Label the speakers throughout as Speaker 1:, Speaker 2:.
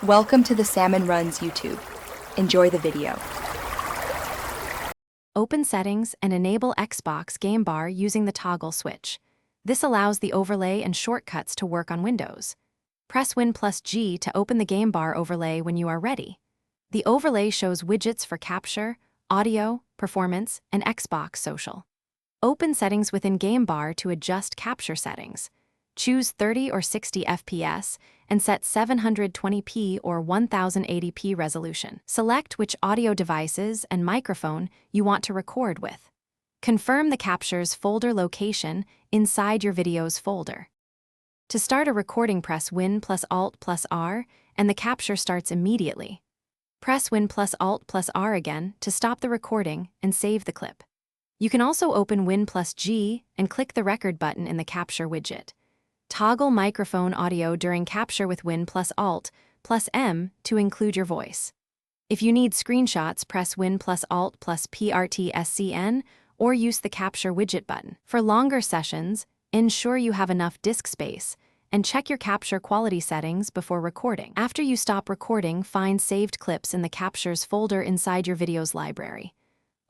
Speaker 1: Welcome to the Salmon Runs YouTube. Enjoy the video.
Speaker 2: Open Settings and enable Xbox Game Bar using the toggle switch. This allows the overlay and shortcuts to work on Windows. Press Win+G to open the Game Bar overlay when you are ready. The overlay shows widgets for capture, audio, performance, and Xbox Social. Open Settings within Game Bar to adjust capture settings. Choose 30 or 60 FPS and set 720p or 1080p resolution. Select which audio devices and microphone you want to record with. Confirm the capture's folder location inside your videos folder. To start a recording, press Win+Alt+R and the capture starts immediately. Press Win+Alt+R again to stop the recording and save the clip. You can also open Win+G and click the record button in the capture widget. Toggle microphone audio during capture with Win+Alt+M to include your voice. If you need screenshots, press Win+Alt+PRTSCN or use the capture widget button. For longer sessions, ensure you have enough disk space and check your capture quality settings before recording. After you stop recording, find saved clips in the captures folder inside your videos library.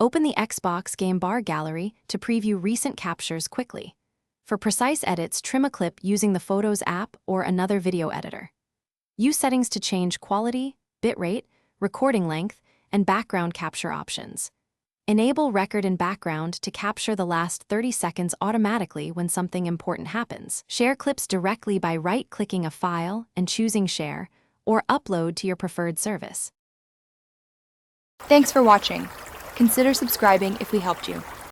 Speaker 2: Open the Xbox Game Bar gallery to preview recent captures quickly. For precise edits, trim a clip using the Photos app or another video editor. Use settings to change quality, bitrate, recording length, and background capture options. Enable record and background to capture the last 30 seconds automatically when something important happens. Share clips directly by right-clicking a file and choosing Share, or upload to your preferred service.
Speaker 1: Thanks for watching. Consider subscribing if we helped you.